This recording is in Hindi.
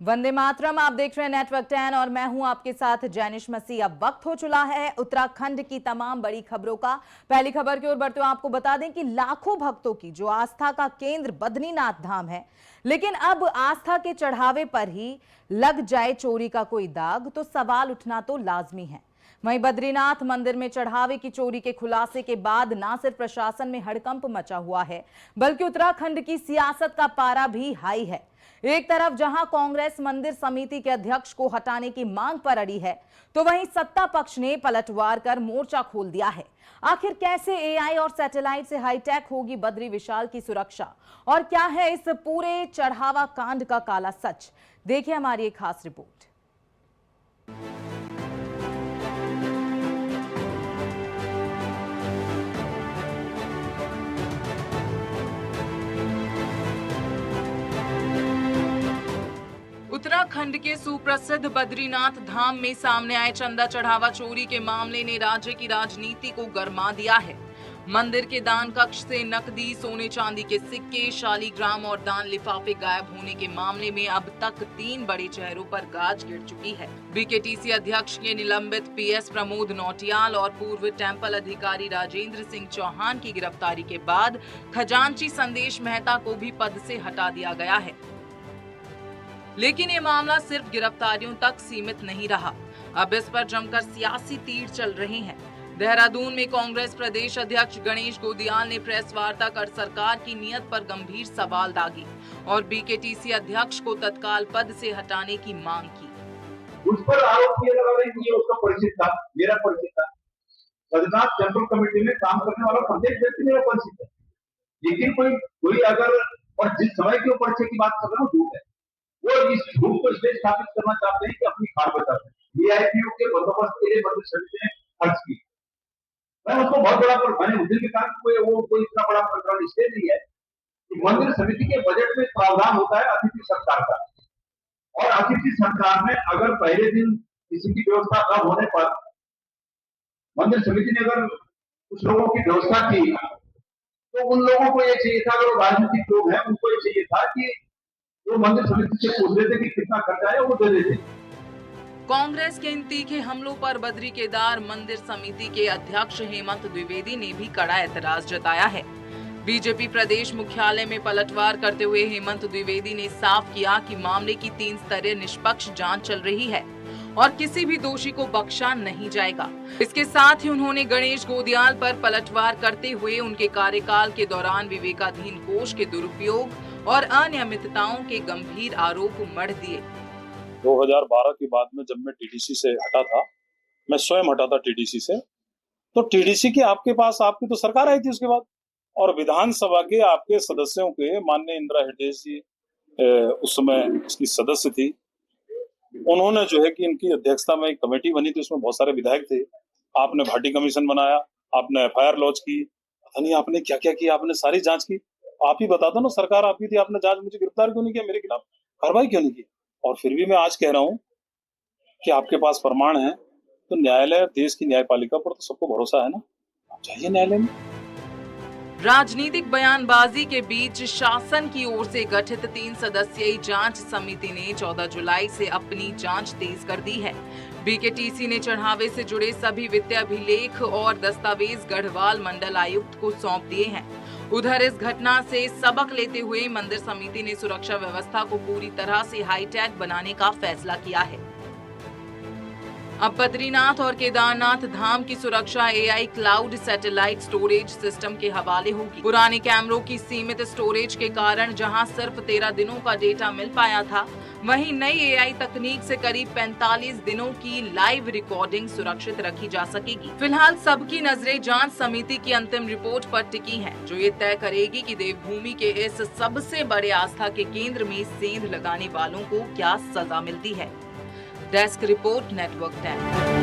वंदे मातरम। आप देख रहे हैं नेटवर्क 10 और मैं हूं आपके साथ जैनिश मसीह। अब वक्त हो चला है उत्तराखंड की तमाम बड़ी खबरों का। पहली खबर की ओर बढ़ते हुए आपको बता दें कि लाखों भक्तों की जो आस्था का केंद्र बद्रीनाथ धाम है, लेकिन अब आस्था के चढ़ावे पर ही लग जाए चोरी का कोई दाग तो सवाल उठना तो लाजमी है। वहीं बद्रीनाथ मंदिर में चढ़ावे की चोरी के खुलासे के बाद न सिर्फ प्रशासन में हड़कंप मचा हुआ है, बल्कि उत्तराखंड की सियासत का पारा भी हाई है। एक तरफ जहां कांग्रेस मंदिर समिति के अध्यक्ष को हटाने की मांग पर अड़ी है, तो वहीं सत्ता पक्ष ने पलटवार कर मोर्चा खोल दिया है। आखिर कैसे एआई और सैटेलाइट से हाईटेक होगी बद्री विशाल की सुरक्षा, और क्या है इस पूरे चढ़ावा कांड का काला सच, देखिए हमारी एक खास रिपोर्ट। उत्तराखंड के सुप्रसिद्ध बद्रीनाथ धाम में सामने आए चंदा चढ़ावा चोरी के मामले ने राज्य की राजनीति को गरमा दिया है। मंदिर के दान कक्ष से नकदी, सोने चांदी के सिक्के, शालीग्राम और दान लिफाफे गायब होने के मामले में अब तक 3 बड़े चेहरों पर गाज गिर चुकी है। बीकेटीसी अध्यक्ष के निलंबित पीएस प्रमोद नौटियाल और पूर्व टेंपल अधिकारी राजेंद्र सिंह चौहान की गिरफ्तारी के बाद खजांची संदेश मेहता को भी पद से हटा दिया गया है। लेकिन ये मामला सिर्फ गिरफ्तारियों तक सीमित नहीं रहा। अब इस पर जमकर सियासी तीर चल रहे हैं। देहरादून में कांग्रेस प्रदेश अध्यक्ष गणेश गोदियाल ने प्रेस वार्ता कर सरकार की नीयत पर गंभीर सवाल दागे और बीकेटीसी अध्यक्ष को तत्काल पद से हटाने की मांग की। उस पर आरोप किया जा रहा है कि ये उसका परिचित था, मेरा परिचित था। बद्रीनाथ टेंपल कमेटी में काम करने वाला प्रत्येक व्यक्ति मेरा परिचित है। लेकिन कोई अगर, और जिस समय की परिचय की बात कर रहा हूँ, झूठ है। वो इस झूठ को इसलिए स्थापित करना चाहते हैं कि अपनी खाड़ बचाते हैं। वीआईपीओ के बंदोबस्त के लिए मंदिर समिति ने खर्च की। मैं उसको बहुत बड़ा, मैंने उस दिन भी कहा कि कोई इतना बड़ा प्रकरण इसलिए नहीं है कि मंदिर समिति के बजट में प्रावधान होता है अतिथि सत्कार का, और अतिथि सत्कार में अगर पहले दिन किसी की व्यवस्था न होने पर मंदिर समिति ने अगर कुछ लोगों की व्यवस्था की, तो उन लोगों को ये चाहिए था, अगर राजनीतिक लोग हैं उनको ये चाहिए था कि वो मंदिर समिति से पूछ लेते कि कितना खर्चा है, वो दे देते। कांग्रेस के इन तीखे हमलों पर बद्री केदार मंदिर समिति के अध्यक्ष हेमंत द्विवेदी ने भी कड़ा एतराज जताया है। बीजेपी प्रदेश मुख्यालय में पलटवार करते हुए हेमंत द्विवेदी ने साफ किया कि मामले की 3 स्तरीय निष्पक्ष जांच चल रही है और किसी भी दोषी को बख्शा नहीं जाएगा। इसके साथ ही उन्होंने गणेश गोदियाल पर पलटवार करते हुए उनके कार्यकाल के दौरान विवेकाधीन कोष के दुरुपयोग और अनियमितताओं के गंभीर आरोप मढ़ दिए। 2012 के बाद में जब मैं टीडीसी से हटा था, मैं स्वयं हटा था टीडीसी से, तो टीडीसी के आपके पास आपकी तो सरकार आई थी उसके बाद, और विधानसभा के आपके सदस्यों के माननीय इंदिरा हृदय जी उस समय इसकी सदस्य थी। उन्होंने जो है कि इनकी अध्यक्षता में एक कमेटी बनी थी, उसमें बहुत सारे विधायक थे। आपने भाटी कमीशन बनाया, आपने एफआईआर लॉन्च की, पता नहीं आपने क्या क्या किया, आपने सारी जांच की। आप ही बता दो ना, सरकार आपकी थी, आपने जांच, मुझे गिरफ्तार क्यों नहीं किया, मेरे खिलाफ कार्रवाई क्यों नहीं की? और फिर भी मैं आज कह रहा हूं कि आपके पास प्रमाण है, तो न्यायालय, देश की न्यायपालिका पर तो सबको भरोसा है ना, आप जाइए न्यायालय में। राजनीतिक बयानबाजी के बीच शासन की ओर से गठित 3 सदस्यीय जांच समिति ने 14 जुलाई से अपनी जांच तेज कर दी है। बीकेटीसी ने चढ़ावे से जुड़े सभी वित्तीय अभिलेख और दस्तावेज गढ़वाल मंडल आयुक्त को सौंप दिए हैं। उधर इस घटना से सबक लेते हुए मंदिर समिति ने सुरक्षा व्यवस्था को पूरी तरह से हाईटेक बनाने का फैसला किया है। अब बद्रीनाथ और केदारनाथ धाम की सुरक्षा AI cloud satellite storage system के हवाले होगी। पुराने कैमरों की सीमित स्टोरेज के कारण जहां सिर्फ 13 दिनों का डेटा मिल पाया था, वहीं नई एआई तकनीक से करीब 45 दिनों की लाइव रिकॉर्डिंग सुरक्षित रखी जा सकेगी। फिलहाल सबकी नजरें जांच समिति की अंतिम रिपोर्ट पर टिकी हैं, जो ये तय करेगी कि देवभूमि के इस सबसे बड़े आस्था के केंद्र में सेंध लगाने वालों को क्या सजा मिलती है। Desk report, network 10।